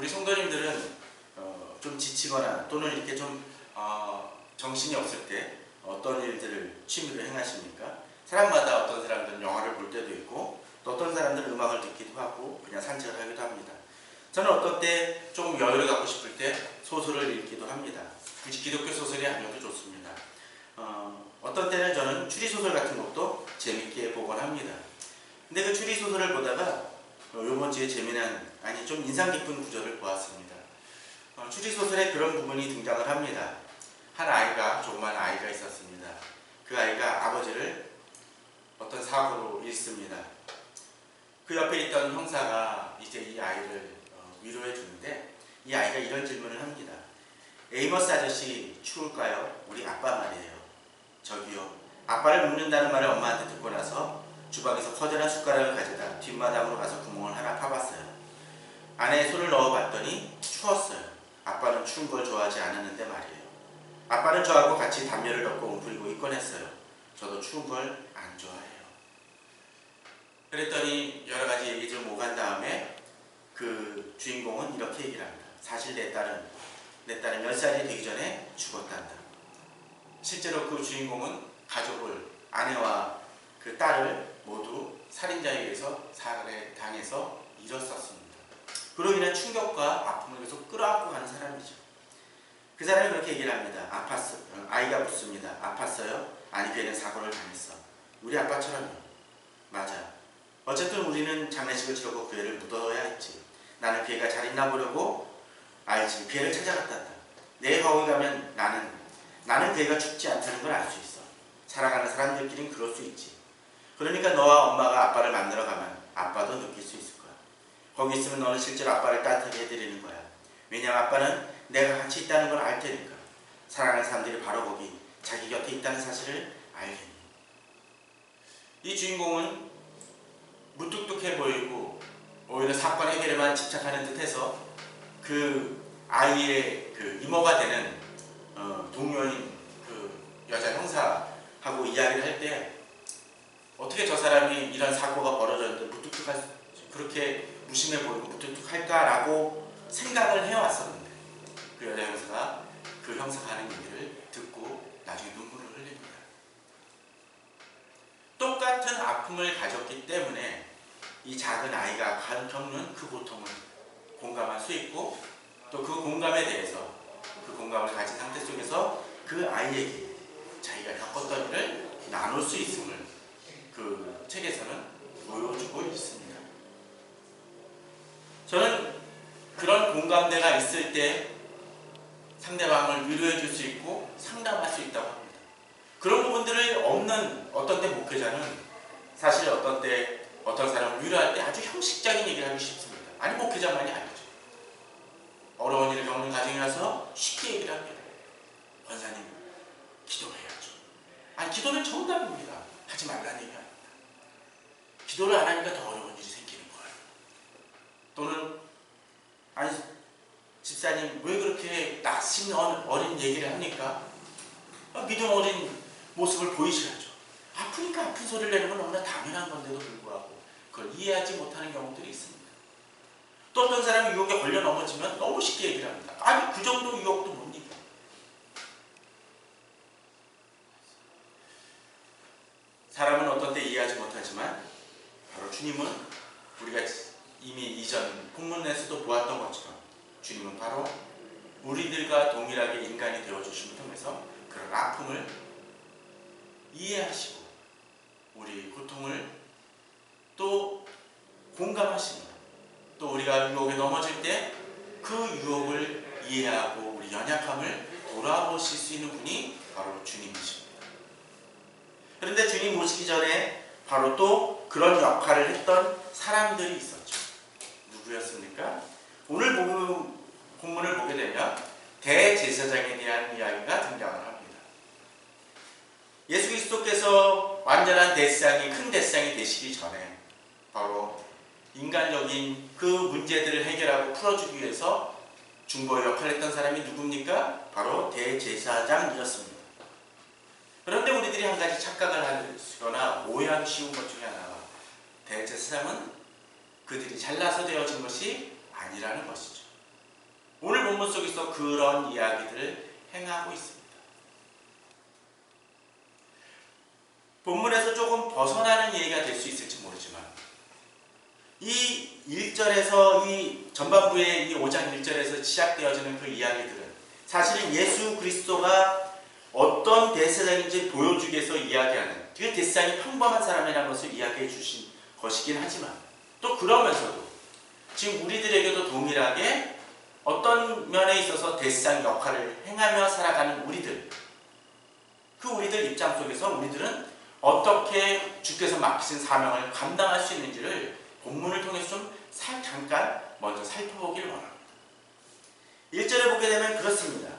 우리 성도님들은 좀 지치거나 또는 이렇게 좀 정신이 없을 때 어떤 일들을 취미로 행하십니까? 사람마다 어떤 사람들은 영화를 볼 때도 있고 또 어떤 사람들은 음악을 듣기도 하고 그냥 산책을 하기도 합니다. 저는 어떤 때 조금 여유를 갖고 싶을 때 소설을 읽기도 합니다. 굳이 기독교 소설이 아니어도 좋습니다. 어떤 때는 저는 추리소설 같은 것도 재밌게 보곤 합니다. 근데 그 추리소설을 보다가 이번 주에 재미난, 좀 인상 깊은 구절을 보았습니다. 추리소설에 그런 부분이 등장을 합니다. 한 아이가, 조그만 아이가 있었습니다. 그 아이가 아버지를 어떤 사고로 잃습니다. 그 옆에 있던 형사가 이제 이 아이를 위로해 주는데 이 아이가 이런 질문을 합니다. 에이머스 아저씨 추울까요? 우리 아빠 말이에요. 저기요. 아빠를 묻는다는 말을 엄마한테 듣고 나서 주방에서 커다란 숟가락을 가져다 뒷마당으로 가서 구멍을 하나 파봤어요. 안에 손을 넣어봤더니 추웠어요. 아빠는 추운 걸 좋아하지 않았는데 말이에요. 아빠는 저하고 같이 담요를 덮고 웅크리고 있곤 했어요. 저도 추운 걸 안 좋아해요. 그랬더니 여러 가지 얘기 좀 오간 다음에 그 주인공은 이렇게 얘기를 합니다. 사실 내 딸은 몇 살이 되기 전에 죽었단다. 실제로 그 주인공은 가족을, 아내와 그 딸을 모두 살인자에 의해서 살해당해서 잃었었습니다. 그로 인한 충격과 아픔을 계속 끌어안고 가는 사람이죠. 그 사람이 그렇게 얘기를 합니다. 아이가 묻습니다. 아팠어요? 아니, 걔는 사고를 당했어. 우리 아빠처럼요. 맞아. 어쨌든 우리는 장례식을 치르고 그 애를 묻어야 했지. 나는 그 애가 잘 있나 보려고 알지. 그 애를 찾아갔단다. 내가 거기 가면 나는 그 애가 죽지 않다는 걸 알 수 있어. 사랑하는 사람들끼리는 그럴 수 있지. 그러니까 너와 엄마가 아빠를 만나러 가면 아빠도 느낄 수 있을 거야. 거기 있으면 너는 실제로 아빠를 따뜻하게 해드리는 거야. 왜냐면 아빠는 내가 같이 있다는 걸 알 테니까. 사랑하는 사람들이 바로 거기 자기 곁에 있다는 사실을 알겠니. 이 주인공은 무뚝뚝해 보이고 오히려 사건 해결에만 집착하는 듯해서 그 아이의 그 이모가 되는 동료인 그 여자 형사하고 이야기를 할 때 어떻게 저 사람이 이런 사고가 벌어졌는데 그렇게 무심해 보이고 무뚝뚝할까라고 생각을 해왔었는데 그 여자 형사가 그 형사가 하는 얘기를 듣고 나중에 눈물을 흘립니다. 똑같은 아픔을 가졌기 때문에 이 작은 아이가 겪는 그 고통을 공감할 수 있고 또 그 공감에 대해서 그 공감을 가진 상태 속에서 그 아이에게 자기가 겪었던 일을 나눌 수 있음을 그 책에서는 보여주고 있습니다. 저는 그런 공감대가 있을 때 상대방을 위로해 줄 수 있고 상담할 수 있다고 합니다. 그런 부분들을 없는 어떤 때 목회자는 사실 어떤 때 어떤 사람을 위로할 때 아주 형식적인 얘기를 하기 쉽습니다. 아니 목회자만이 아니죠. 어려운 일을 겪는 가정이라서 쉽게 얘기를 합니다. 권사님 기도해야죠. 아니 기도는 정답입니다. 하지 말라는 얘기 아닙니다. 기도를 안 하니까 더 어려운 일이 생기는 거예요. 또는 아니 집사님 왜 그렇게 낙심 어린 얘기를 합니까? 믿음 어린 모습을 보이셔야죠. 아프니까 아픈 소리를 내는 건 너무나 당연한 건데도 불구하고 그걸 이해하지 못하는 경우들이 있습니다. 또 어떤 사람이 유혹에 걸려 넘어지면 너무 쉽게 얘기를 합니다. 아니 그 정도 유혹도 못 이겨. 사람은 어떤 때 이해하지 못하지만 바로 주님은 우리가 이미 이전 본문에서도 보았던 것처럼 주님은 바로 우리들과 동일하게 인간이 되어주심을 통해서 그런 아픔을 이해하시고 우리 고통을 또 공감하십니다. 또 우리가 유혹에 넘어질 때 그 유혹을 이해하고 우리 연약함을 돌아보실 수 있는 분이 바로 주님이십니다. 그런데 주님 오시기 전에 바로 또 그런 역할을 했던 사람들이 있었죠. 누구였습니까? 오늘 본문을 보게 되면 대제사장에 대한 이야기가 등장을 합니다. 예수 그리스도께서 완전한 대상이 큰 대상이 되시기 전에 바로 인간적인 그 문제들을 해결하고 풀어주기 위해서 중보의 역할을 했던 사람이 누굽니까? 바로 대제사장이었습니다. 그런데 우리들이 한 가지 착각을 하거나 오해하기 쉬운 것 중에 하나가 대제사장은 그들이 잘나서 되어진 것이 아니라는 것이죠. 오늘 본문 속에서 그런 이야기들을 행하고 있습니다. 본문에서 조금 벗어나는 얘기가 될 수 있을지 모르지만 이 1절에서 이 전반부의 이 5장 1절에서 시작되어지는 그 이야기들은 사실은 예수 그리스도가 어떤 대세상인지 보여주기 위해서 이야기하는 그 대세상이 평범한 사람이라는 것을 이야기해 주신 것이긴 하지만 또 그러면서도 지금 우리들에게도 동일하게 어떤 면에 있어서 대세상 역할을 행하며 살아가는 우리들, 그 우리들 입장 속에서 우리들은 어떻게 주께서 맡기신 사명을 감당할 수 있는지를 본문을 통해서 좀 잠깐 먼저 살펴보길 원합니다. 1절에 보게 되면 그렇습니다.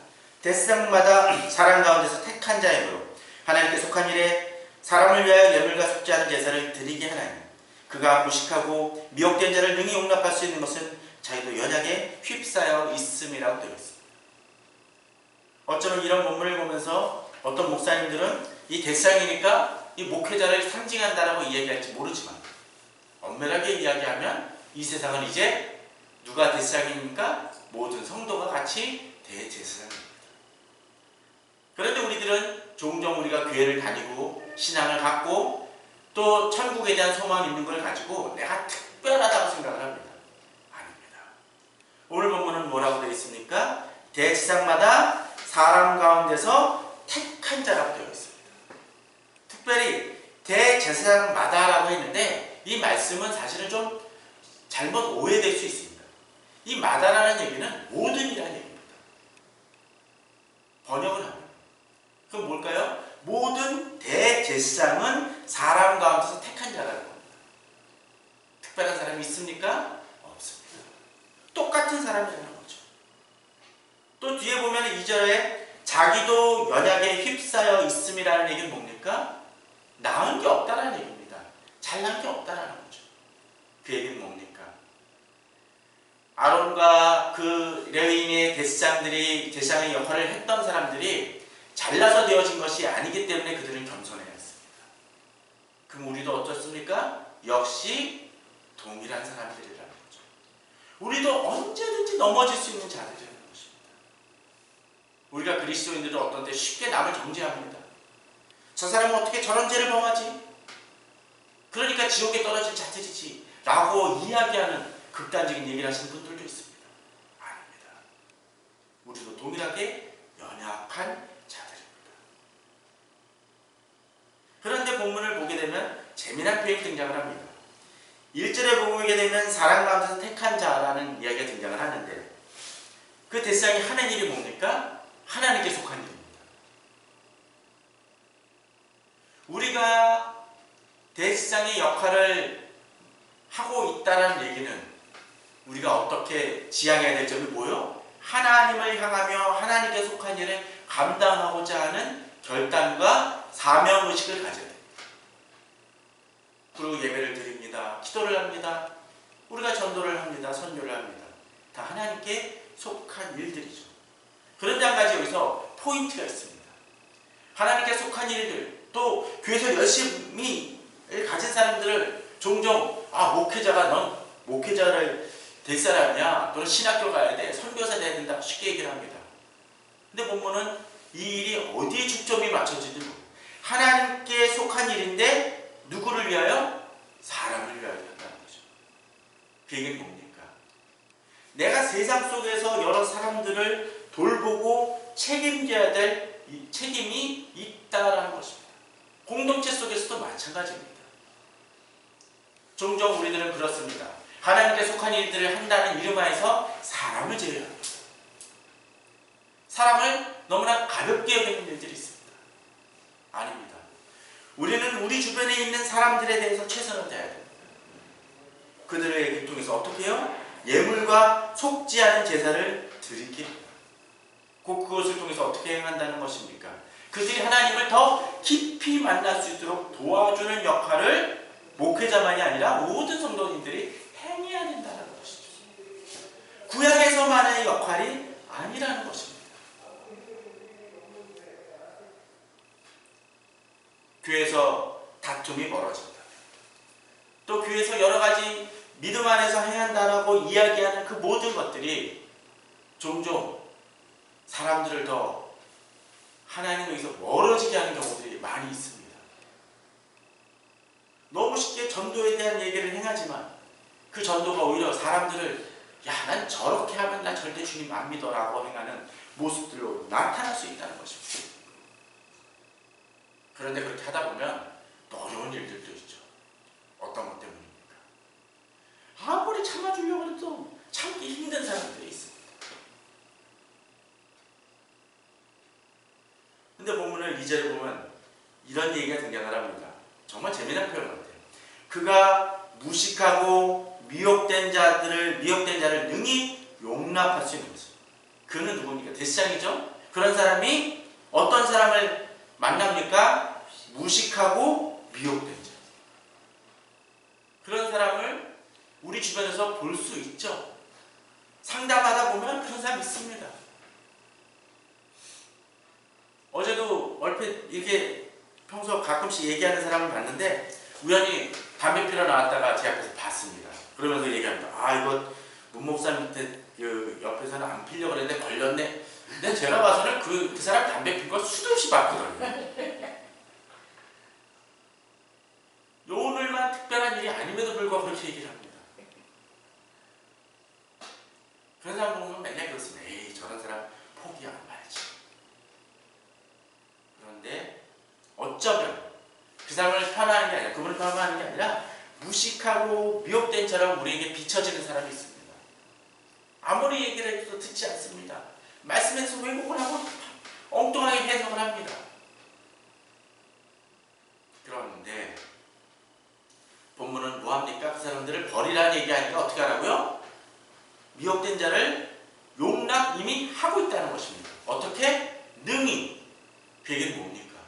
대세상마다 사람 가운데서 택한 자이므로 하나님께 속한 일에 사람을 위하여 예물과 속죄하는 제사를 드리게 하나니 그가 무식하고 미혹된 자를 능히 용납할 수 있는 것은 자기도 연약에 휩싸여 있음이라고 되어 있습니다. 어쩌면 이런 본문을 보면서 어떤 목사님들은 이 대상이니까 이 목회자를 상징한다라고 이야기할지 모르지만 엄밀하게 이야기하면 이 세상은 이제 누가 대상이니까 모든 성도가 같이 대제사장입니다. 그런데 우리들은 종종 우리가 교회를 다니고 신앙을 갖고 또 천국에 대한 소망이 있는 걸 가지고 내가 특별하다고 생각을 합니다. 아닙니다. 오늘 본문은 뭐라고 되어 있습니까? 대지상마다 사람 가운데서 택한 자라고 되어 있습니다. 특별히 대제사장마다라고 했는데 이 말씀은 사실은 좀 잘못 오해될 수 있습니다. 이 마다라는 얘기는 모든이라는 얘기입니다. 번역을 합니다. 그럼 뭘까요? 모든 대제사장은 사람 가운데서 택한 자라는 겁니다. 특별한 사람이 있습니까? 없습니다. 똑같은 사람이라는 거죠. 또 뒤에 보면 2절에 자기도 연약에 휩싸여 있음이라는 얘기는 뭡니까? 나은 게 없다라는 얘기입니다. 잘난 게 없다라는 거죠. 그 얘기는 뭡니까? 아론과 그 레위인의 제사장의 역할을 했던 사람들이 잘나서 되어진 것이 아니기 때문에 그들은 겸손해야 했습니다. 그럼 우리도 어떻습니까? 역시 동일한 사람들이라는 거죠. 우리도 언제든지 넘어질 수 있는 자들이라는 것입니다. 우리가 그리스도인들은 어떤 때 쉽게 남을 정죄합니다. 저 사람은 어떻게 저런 죄를 범하지? 그러니까 지옥에 떨어질 자들이지 라고 이야기하는 극단적인 얘기를 하시는 분들도 있습니다. 아닙니다. 우리도 동일하게 연약한 자들입니다. 그런데 본문을 보게 되면 재미난 표현이 등장을 합니다. 1절에 보게 되면 사람 가운데서 택한 자라는 이야기가 등장을 하는데 그 대상이 하는 일이 뭡니까? 하나님께 속한 일입니다. 우리가 대지상의 역할을 하고 있다는 얘기는 우리가 어떻게 지향해야 될 점이 뭐요? 하나님을 향하며 하나님께 속한 일을 감당하고자 하는 결단과 사명의식을 가져야 됩니다. 그리고 예배를 드립니다. 기도를 합니다. 우리가 전도를 합니다. 선교를 합니다. 다 하나님께 속한 일들이죠. 그런데 한 가지 여기서 포인트가 있습니다. 하나님께 속한 일들, 또 교회에서 열심히 가진 사람들을 종종 목회자가 넌 목회자를 될 사람이야. 너는 신학교 가야 돼. 선교사 돼야 된다. 쉽게 얘기를 합니다. 근데 본문은 이 일이 어디에 중점이 맞춰지는지 모르겠어요. 하나님께 속한 일인데 누구를 위하여? 사람을 위하여 한다는 거죠. 그 얘기는 뭡니까? 내가 세상 속에서 여러 사람들을 돌보고 책임져야 될 이 책임이 있다라는 것입니다. 공동체 속에서도 마찬가지입니다. 종종 우리들은 그렇습니다. 하나님께 속한 일들을 한다는 이름하에서 사람을 제외합니다. 사람을 너무나 가볍게 여기는 일들이 있습니다. 아닙니다. 우리는 우리 주변에 있는 사람들에 대해서 최선을 다해야 됩니다. 그들에게 통해서 어떻게 해요? 예물과 속지 않은 제사를 드리게 합니다. 그것을 통해서 어떻게 행한다는 것입니까? 그들이 하나님을 더 깊이 만날 수 있도록 도와주는 역할을 목회자만이 아니라 모든 성도님들이 행해야 된다는 것이죠. 구약에서만의 역할이 아니라는 것입니다. 교회에서 다툼이 벌어진다. 또 교회에서 여러 가지 믿음 안에서 행한다라고 이야기하는 그 모든 것들이 종종 사람들을 더 하나님에게서 멀어지게 하는 경우들이 많이 있습니다. 너무 쉽게 전도에 대한 얘기를 행하지만 그 전도가 오히려 사람들을 야, 난 저렇게 하면 난 절대 주님 안 믿어라고 행하는 모습들로 나타날 수 있다는 것입니다. 그런데 그렇게 하다 보면 또 어려운 일들도 있죠. 어떤 것 때문입니까? 아무리 참아주려고 해도 참기 힘든 사람들이 있습니다. 근데 본문을 2절에 보면 이런 얘기가 등장을 합니다. 정말 재미난 표현 같아요. 그가 무식하고 미혹된 자를 능히 용납할 수 있는 것입니다. 그는 누굽니까? 대시장이죠. 그런 사람이 어떤 사람을 만납니까? 무식하고 미혹된 자. 그런 사람을 우리 주변에서 볼 수 있죠. 상담하다 보면 그런 사람 있습니다. 어제도 얼핏 이렇게 평소 가끔씩 얘기하는 사람을 봤는데 우연히 담배 피러 나왔다가 제 앞에서 봤습니다. 그러면서 얘기합니다. 아, 이거 문 목사님한테 그 옆에서는 안 피려고 그랬는데 걸렸네. 근데 제가 봐서는 그 사람 담배 핀 거 수도 없이 봤거든요. 오늘만 특별한 일이 아님에도 불구하고 그렇게 얘기를 합니다. 그런 사람 보면 맨날 그렇습니다. 에이, 저런 사람 포기 안 말지. 그런데 어쩌면 그 사람을 편하는 게 아니라, 그분을 편하는 게 아니라 무식하고 미혹된 처럼 우리에게 비춰지는 사람이 있습니다. 아무리 얘기를 해도 듣지 않습니다. 말씀에서 왜곡을 하고 엉뚱하게 해석을 합니다. 그런데 본문은 뭐합니까? 그 사람들을 버리라는 얘기 아니까 어떻게 하라고요? 미혹된 자를 용납 이미 하고 있다는 것입니다. 어떻게? 능히. 그 얘기는 뭡니까?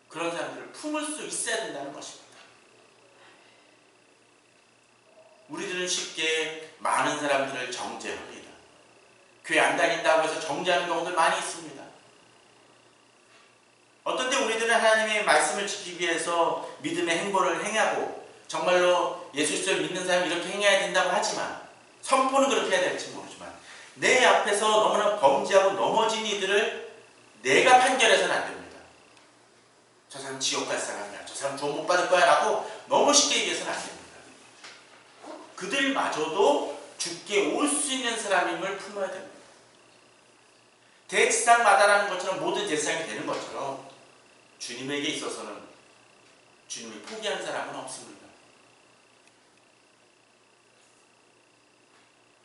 그런 사람들을 품을 수 있어야 된다는 것입니다. 우리들은 쉽게 많은 사람들을 정죄합니다. 교회 안 다닌다고 해서 정죄하는 경우들 많이 있습니다. 어떤 때 우리들은 하나님의 말씀을 지키기 위해서 믿음의 행보를 행하고 정말로 예수 그리스도를 믿는 사람이 이렇게 행해야 된다고 하지만 선포는 그렇게 해야 될지 모르지만 내 앞에서 너무나 범죄하고 넘어진 이들을 내가 판결해서는 안 됩니다. 저 사람 지옥 갈 사람이야, 저 사람 구원 못 받을 거야 라고 너무 쉽게 얘기해서는 안 됩니다. 그들마저도 죽게 올 수 있는 사람임을 품어야 됩니다. 대지상마다라는 것처럼 모든 대지상이 되는 것처럼 주님에게 있어서는 주님이 포기한 사람은 없습니다.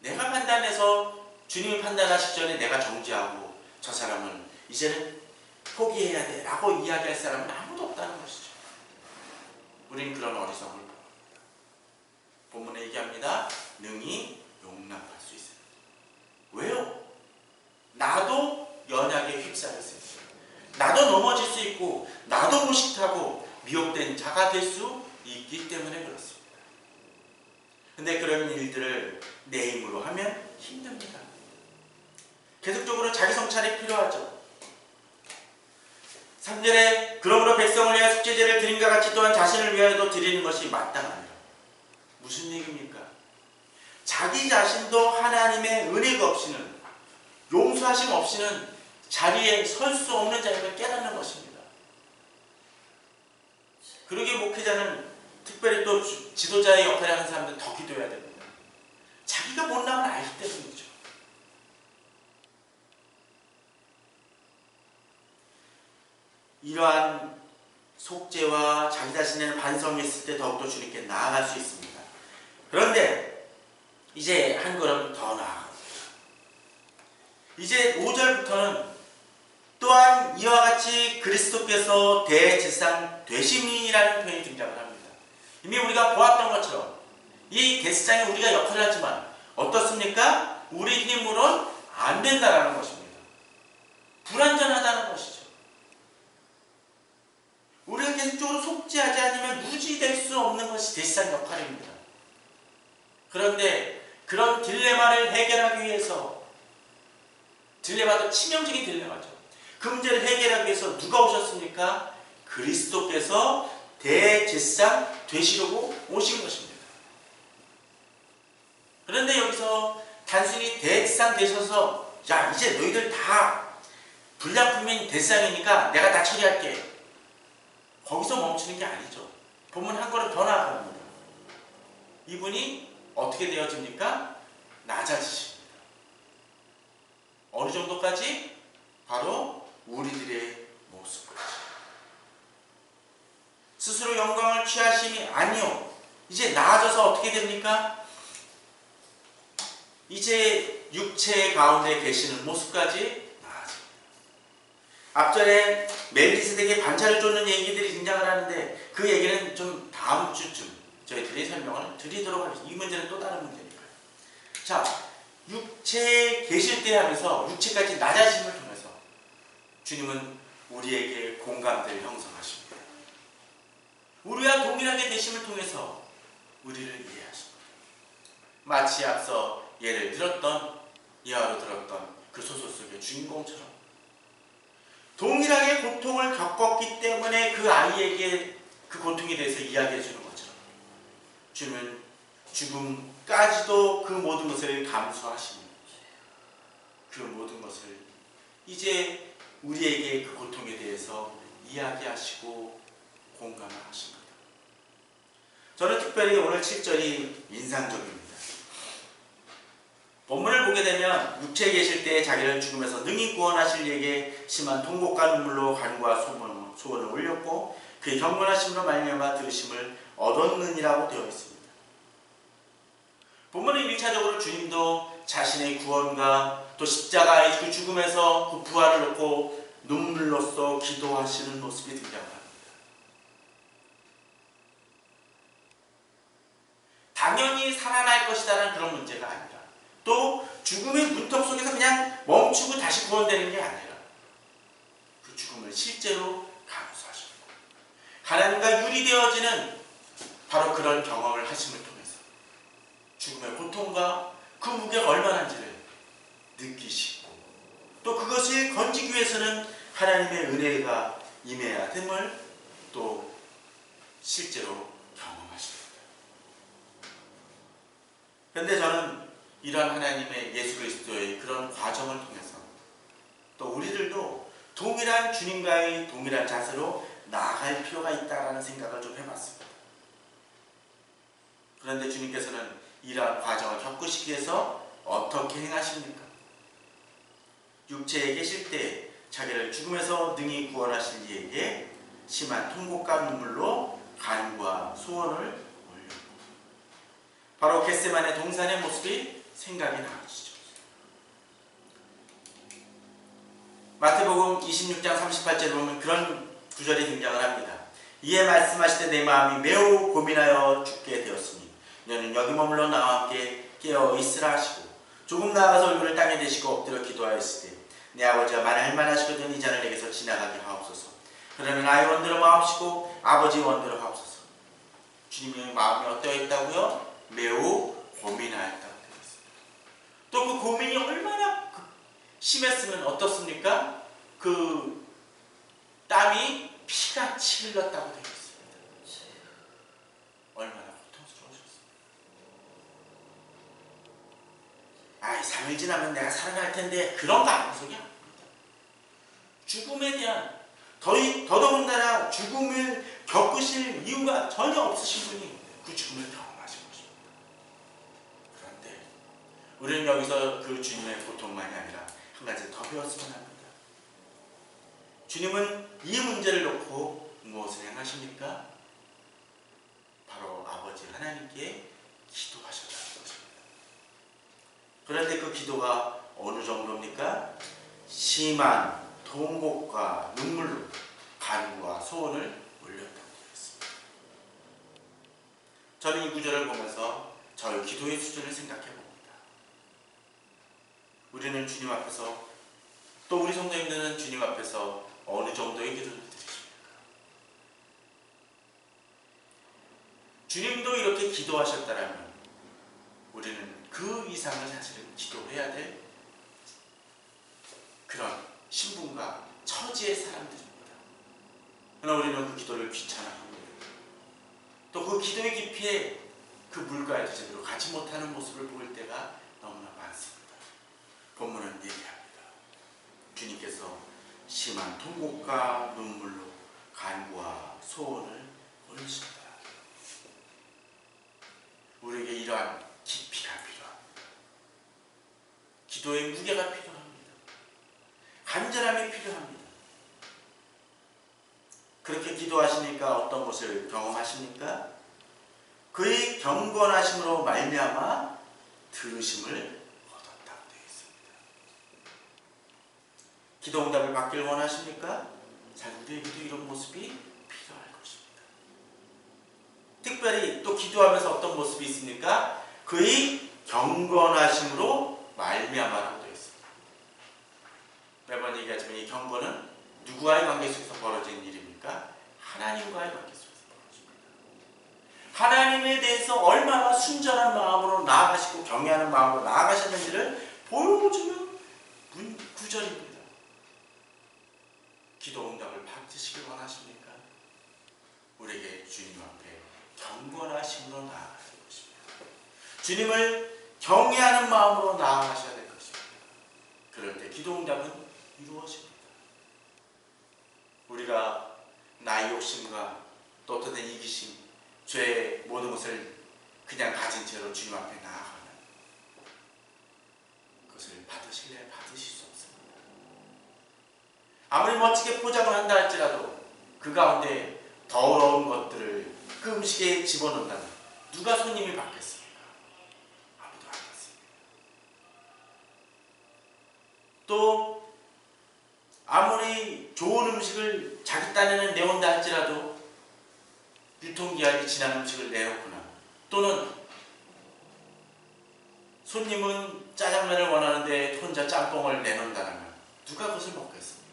내가 판단해서 주님이 판단하시기 전에 내가 정죄하고 저 사람은 이제는 포기해야 돼 라고 이야기할 사람은 아무도 없다는 것이죠. 우린 그런 어리석음을 봅니다. 본문에 얘기합니다. 능히 용납할 수 있습니다. 왜요? 나도 연약에 휩싸여 있습니다. 나도 넘어질 수 있고 나도 무식하고 미혹된 자가 될 수 있기 때문에 그렇습니다. 근데 그런 일들을 내 힘으로 하면 힘듭니다. 계속적으로 자기 성찰이 필요하죠. 3절에 그러므로 백성을 위하여 속죄제를 드림과 같이 또한 자신을 위하여도 드리는 것이 마땅하니라. 무슨 얘기입니까? 자기 자신도 하나님의 은혜가 없이는, 용서하심 없이는 자리에 설 수 없는 자임을 깨닫는 것입니다. 그러기에 목회자는 특별히 또 지도자의 역할을 하는 사람들은 더 기도해야 됩니다. 자기가 못남을 알기 때문이죠. 이러한 속죄와 자기 자신의 반성이 있을 때 더욱더 주님께 나아갈 수 있습니다. 그런데 이제 한 걸음 더 나아갑니다. 이제 5절부터는 또한 이와 같이 그리스도께서 대제사장 되심이라는 표현이 등장을 합니다. 이미 우리가 보았던 것처럼 이 대제사장에 우리가 역할을 하지만 어떻습니까? 우리 힘으로는 안 된다는 것입니다. 불완전하다는 것이죠. 우리가 계속적으로 속죄하지 않으면 유지될 수 없는 것이 대제사장 역할입니다. 그런데 그런 딜레마를 해결하기 위해서, 딜레마도 치명적인 딜레마죠. 그 문제를 해결하기 위해서 누가 오셨습니까? 그리스도께서 대제사장 되시려고 오신 것입니다. 그런데 여기서 단순히 대상 되셔서 야 이제 너희들 다 불량품인 대상이니까 내가 다 처리할게. 거기서 멈추는 게 아니죠. 본문 한 걸음 더 나아갑니다. 이분이 어떻게 되어집니까? 낮아지십니다. 어느 정도까지? 바로 우리들의 모습까지. 스스로 영광을 취하심이 아니요. 이제 나아져서 어떻게 됩니까? 이제 육체 가운데 계시는 모습까지 나아집니다. 앞전에 멜기세덱의 반차를 쫓는 얘기들이 등장을 하는데 그 얘기는 좀 다음 주쯤 저희들이 설명을 드리도록 하겠습니다. 이 문제는 또 다른 문제니까요. 자, 육체에 계실 때 하면서 육체까지 낮아짐을 통해서 주님은 우리에게 공감대를 형성하십니다. 우리와 동일하게 되심을 통해서 우리를 이해하십니다. 마치 앞서 예를 들었던 이하로 들었던 그 소설 속의 주인공처럼 동일하게 고통을 겪었기 때문에 그 아이에게 그 고통에 대해서 이야기해 주는 것처럼 주님은 죽음까지도 그 모든 것을 감수하시는 그 모든 것을 이제 우리에게 그 고통에 대해서 이야기하시고 공감을 하십니다. 저는 특별히 오늘 7절이 인상적입니다. 본문을 보게 되면 육체에 계실 때 자기를 죽음에서 능히 구원하실 이에게 심한 통곡과 눈물로 간과 소원을 올렸고 그의 경건하심으로 말미암아 들으심을 얻었느니라고 되어 있습니다. 본문은 1차적으로 주님도 자신의 구원과 또 십자가의 그 죽음에서 그 부활을 놓고 눈물로써 기도하시는 모습이 등장합니다. 당연히 살아날 것이라는 그런 문제가 아니라 또 죽음의 문턱 속에서 그냥 멈추고 다시 구원되는 게 아니라 그 죽음을 실제로 감수하십니다. 하나님과 유리되어지는 바로 그런 경험을 하심을 통해서 죽음의 고통과 그 무게가 얼마나인지를 느끼시고 또 그것을 건지기 위해서는 하나님의 은혜가 임해야 됨을 또 실제로 경험하십니다. 그런데 저는 이러한 하나님의 예수 그리스도의 그런 과정을 통해서 또 우리들도 동일한 주님과의 동일한 자세로 나아갈 필요가 있다는 생각을 좀 해봤습니다. 그런데 주님께서는 이러한 과정을 겪으시기 위해서 어떻게 행하십니까? 육체에 계실 때 자기를 죽음에서 능히 구원하실 이에게 심한 통곡과 눈물로 간구와 소원을 올렸고 바로 겟세마네 동산의 모습이 생각이 나시죠. 마태복음 26장 38절에 보면 그런 구절이 등장을 합니다. 이에 말씀하실 때 내 마음이 매우 고민하여 죽게 되었으니 너는 여기 머물러 나와 함께 깨어 있으라 하시고 조금 나아가서 얼굴을 땅에 대시고 엎드려 기도하였을 때 내 아버지가 만할 만하시거든 이 잔을 내게서 지나가게 하옵소서. 그러나 나의 원대로 마옵시고 아버지의 원대로 하옵소서. 주님의 마음이 어떠했다고요? 매우 고민하였다고 되어 있습니다. 또 그 고민이 얼마나 심했으면 어떻습니까? 그 땀이 피같이 흘렀다고 되어 있습니다. 얼마나 고통스러우셨습니까? 아이 3일 지나면 내가 살아날 텐데 그런 거 아닌 소리 아닙니다. 죽음에 대한 더더군다나 죽음을 겪으실 이유가 전혀 없으신 분이 그 죽음을 경험하신 것입니다. 그런데 우리는 여기서 그 주님의 고통만이 아니라 한 가지 더 배웠으면 합니다. 주님은 이 문제를 놓고 무엇을 행하십니까? 바로 아버지 하나님께 기도하셨다는 것입니다. 그런데 그 기도가 어느 정도입니까? 심한 통곡과 눈물로 간구와 소원을 올렸다고 되어 있습니다. 저는 이 구절을 보면서 저의 기도의 수준을 생각해 봅니다. 우리는 주님 앞에서 또 우리 성도님들은 주님 앞에서 어느 정도의 기도를 드리십니까? 주님도 이렇게 기도하셨다면 우리는 그 이상을 사실은 기도해야 될 그런 신분과 처지의 사람들입니다. 그러나 우리는 그 기도를 귀찮아합니다. 또 그 기도의 깊이에 그 물가에 제대로 가지 못하는 모습을 볼 때가 너무나 많습니다. 본문은 얘기합니다. 주님께서 심한 통곡과 눈물로 간구와 소원을 보내신다. 우리에게 이러한 깊이가 필요합니다. 기도의 무게가 필요합니다. 간절함이 필요합니다. 그렇게 기도하시니까 어떤 것을 경험하십니까? 그의 경건하심으로 말미암아 들으심을 얻었다고 되어 있습니다. 기도 응답을 받기를 원하십니까? 자, 우리에게도 이런 모습이 필요할 것입니다. 특별히 또 기도하면서 어떤 모습이 있습니까? 그의 경건하심으로 말미암아라고 되어 있습니다. 매번 얘기하지만 이 경건은 누구와의 관계 속에서 벌어진 일입니까? 하나님과의 관계 속에서 벌어집니다. 하나님에 대해서 얼마나 순전한 마음으로 나아가시고 경외하는 마음으로 나아가셨는지를 보여주는 구절입니다. 기도 응답을 받으시길 원하십니까? 우리에게 주님 앞에 경건하심으로 나아가실 것입니다. 주님을 경외하는 마음으로 나아가셔야 될 것입니다. 그럴 때 기도 응답은 이루어집니다. 우리가 나의 욕심과 또 어떤 이기심, 죄의 모든 것을 그냥 가진 채로 주님 앞에 나아가면 그것을 받으실래? 받으실 수 없습니다. 아무리 멋지게 포장을 한다 할지라도 그 가운데 더러운 것들을 그 음식에 집어넣는다면 누가 손님이 받겠습니까? 아무도 안 받습니다. 또 아무리 좋은 음식을 자기 딴에는 내온다 할지라도 유통기한이 지난 음식을 내놓거나 또는 손님은 짜장면을 원하는데 혼자 짬뽕을 내놓는다면 누가 그것을 먹겠습니까?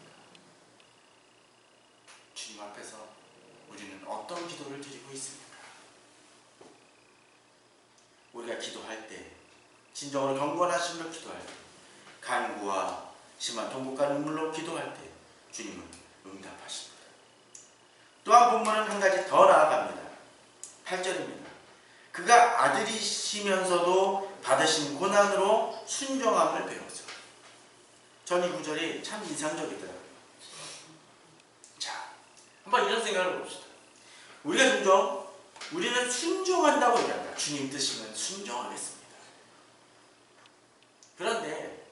주님 앞에서 우리는 어떤 기도를 드리고 있습니까? 우리가 기도할 때 진정으로 경건하심으로 기도할 때 간구와 심한 통곡과 눈물로 기도할 때 주님은 응답하십니다. 또한 본문은 한 가지 더 나아갑니다. 8절입니다. 그가 아들이시면서도 받으신 고난으로 순종함을 배워서. 전 이 구절이 참 인상적이더라고요. 자, 한번 이런 생각을 봅시다. 우리는 순종한다고 얘기합니다. 주님 뜻이면 순종하겠습니다. 그런데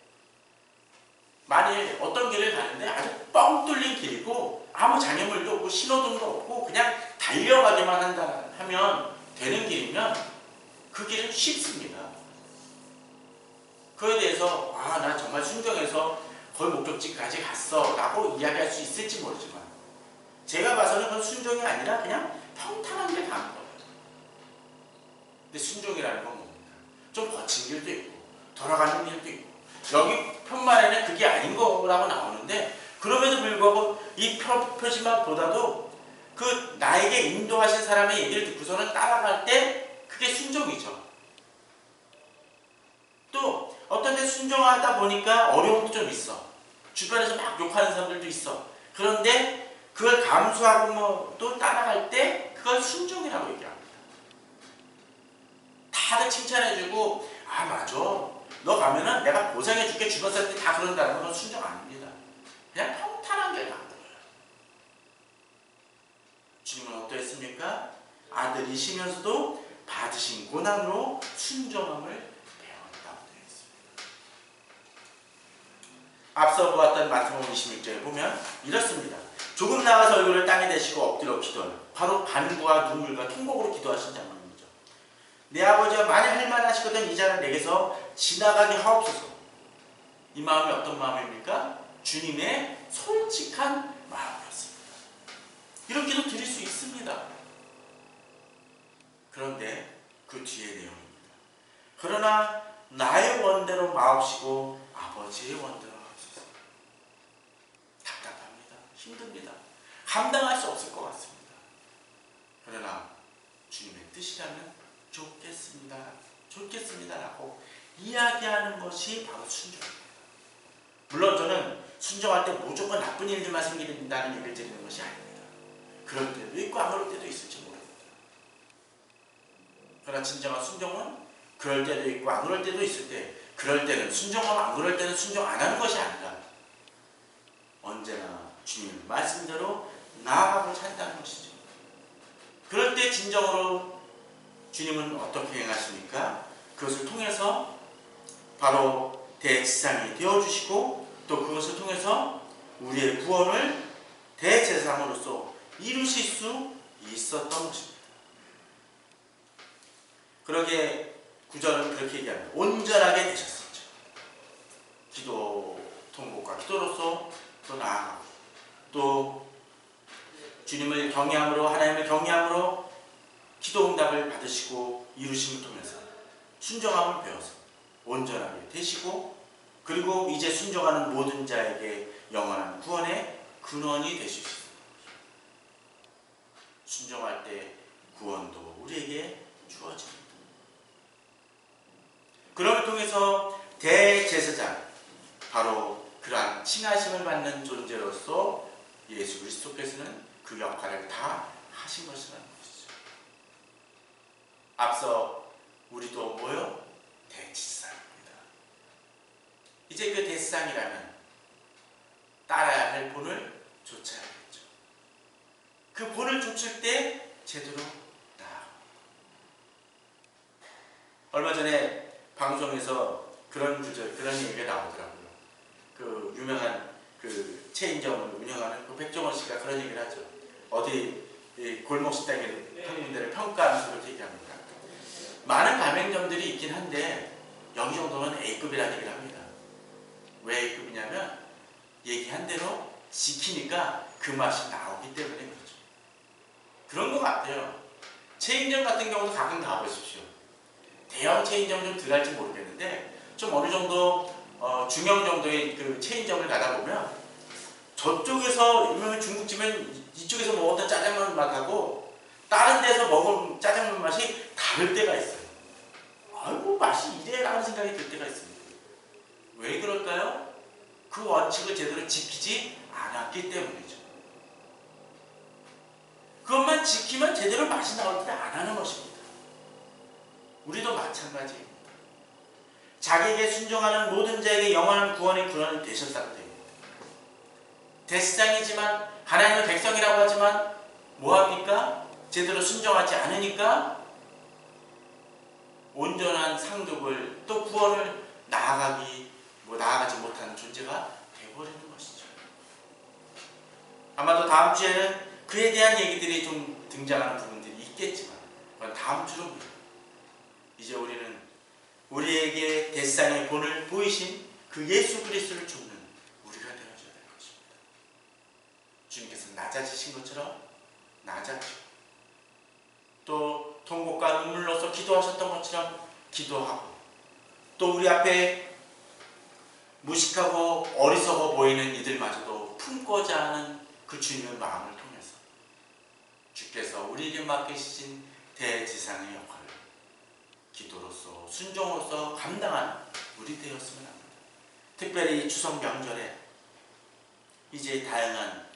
만일 어떤 길을 가는데 아주 뻥 뚫린 길이고 아무 장애물도 없고 신호등도 없고 그냥 달려가기만 한다 하면 되는 길이면 그 길은 쉽습니다. 그에 대해서 나 정말 순종해서 거의 목적지까지 갔어 라고 이야기할 수 있을지 모르지만 제가 봐서는 그건 순종이 아니라 그냥 평탄한 길 가는 거예요. 근데 순종이라는 건 뭡니까? 좀 거친 길도 있고 돌아가는 길도 있고 여기 편말에는 그게 아닌 거라고 나오는데 그럼에도 불구하고 이 표지만보다도 그 나에게 인도하신 사람의 얘기를 듣고서는 따라갈 때 그게 순종이죠. 또 어떤 데 순종하다 보니까 어려움도 좀 있어. 주변에서 막 욕하는 사람들도 있어. 그런데 그걸 감수하고 또 따라갈 때 그걸 순종이라고 얘기합니다. 다들 칭찬해주고 맞아. 너 가면은 내가 보상해줄게. 주변 사람들이 다 그런다는 건 순종 아닙니다. 그냥 평탄한 길 가는 거예요. 주님은 어떠했습니까? 아들이시면서도 받으신 고난으로 순종함을 배웠다고 되어 있습니다. 앞서 보았던 마태복음 26절에 보면 이렇습니다. 조금 나가서 얼굴을 땅에 대시고 엎드려 기도하는 바로 간구와 눈물과 통곡으로 기도하신 장면입니다. 내 아버지가 만일 할 만하시거든 이 자를 내게서 지나가게 하옵소서. 이 마음이 어떤 마음입니까? 주님의 솔직한 마음이었습니다. 이런 기도 드릴 수 있습니다. 그런데 그 뒤에 내용입니다. 그러나 나의 원대로 마옵시고 아버지의 원대로 하옵소서. 답답합니다. 힘듭니다. 감당할 수 없을 것 같습니다. 그러나 주님의 뜻이라면 좋겠습니다라고 이야기하는 것이 바로 순종입니다. 물론 저는 순종할 때 무조건 나쁜 일들만 생긴다는 얘기를 드리는 것이 아닙니다. 그럴 때도 있고 안 그럴 때도 있을지 모릅니다. 그러나 진정한 순종은 그럴 때도 있고 안 그럴 때도 있을 때 그럴 때는 순종하고 안 그럴 때는 순종 안 하는 것이 아니라 언제나 주님 말씀대로 나아가고자 한다는 것이죠. 그럴 때 진정으로 주님은 어떻게 행하십니까? 그것을 통해서 바로 대지상이 되어주시고 또 그것을 통해서 우리의 구원을 대제사장으로서 이루실 수 있었던 것입니다. 그러게 구절은 그렇게 얘기합니다. 온전하게 되셨었죠. 기도, 통곡과 기도로서 또 나아가고 또 주님을 경외함으로 하나님을 경외함으로 기도 응답을 받으시고 이루심을 통해서 순종함을 배워서 온전하게 되시고 그리고 이제 순종하는 모든 자에게 영원한 구원의 근원이 되실 수 있습니다. 순종할 때 구원도 우리에게 주어집니다. 그럼을 통해서 대제사장 바로 그러한 칭하심을 받는 존재로서 예수 그리스도께서는 그 역할을 다 하신 것이라는 것이죠. 앞서 우리도 뭐요? 대제사장입니다. 이제 그 대제사장이라면 따라야 할 본을 좇아야겠죠. 그 본을 좇을 때 제대로 나아갑니다. 얼마 전에 방송에서 그런 얘기가 나오더라고요. 그 유명한 그 체인점을 운영하는 그 백종원 씨가 그런 얘기를 하죠. 어디 골목 식당에 한 군데를 평가하면서 그렇게 얘기합니다. 많은 가맹점들이 있긴 한데 여기 정도는 A급이라는 얘기를 합니다. 왜 A급이냐면 얘기한 대로 지키니까 그 맛이 나오기 때문에 그렇죠. 그런 것 같아요. 체인점 같은 경우도 가끔 가보십시오. 대형 체인점은 좀 덜 할지 모르겠는데 좀 어느 정도 중형 정도의 그 체인점을 가다 보면 저쪽에서 유명한 중국집은 이쪽에서 먹었던 짜장면 맛하고 다른 데서 먹은 짜장면 맛이 다를 때가 있어요. 아이고 맛이 이래라는 생각이 들 때가 있습니다. 왜 그럴까요? 그 원칙을 제대로 지키지 않았기 때문이죠. 그것만 지키면 제대로 맛이 나올 때 안 하는 것입니다. 우리도 마찬가지입니다. 자기에게 순종하는 모든 자에게 영원한 구원의 근원이 되셨다고 됩니다. 대제사장이지만 하나님의 백성이라고 하지만 뭐합니까? 제대로 순종하지 않으니까 온전한 상급을 또 구원을 나아가지 못하는 존재가 되어버리는 것이죠. 아마도 다음 주에는 그에 대한 얘기들이 좀 등장하는 부분들이 있겠지만 그건 다음 주로입니다. 이제 우리는 우리에게 대제사장의 본을 보이신 그 예수 그리스도를 쫓는 우리가 되어줘야 될 것입니다. 주님께서 낮아지신 것처럼 낮아지고 또 통곡과 눈물로서 기도하셨던 것처럼 기도하고 또 우리 앞에 무식하고 어리석어 보이는 이들마저도 품고자 하는 그 주님의 마음을 통해서 주께서 우리에게 맡기신 대제사장의 역할을 기도로서 순종으로서 감당하는 우리 되었으면 합니다. 특별히 추석 명절에 이제 다양한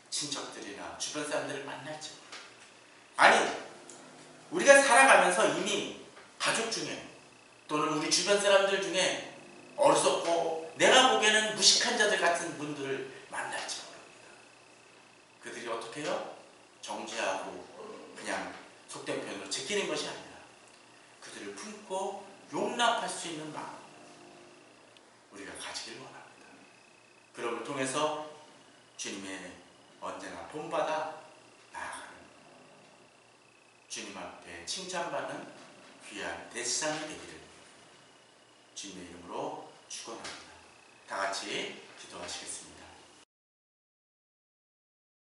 친척들이나 주변 사람들을 만날지 아니 우리가 살아가면서 이미 가족 중에 또는 우리 주변 사람들 중에 어리석고 내가 보기에는 무식한 자들 같은 분들을 만날지 모릅니다. 그들이 어떻게 해요? 정죄하고 그냥 속된 표현으로 제끼는 것이 아니라 그들을 품고 용납할 수 있는 마음 우리가 가지길 원합니다. 그럼을 통해서 주님의 언제나 본받아 나아가는 주님 앞에 칭찬받는 귀한 대제사장이 되기를 주님의 이름으로 축원합니다. 다 같이 기도하시겠습니다.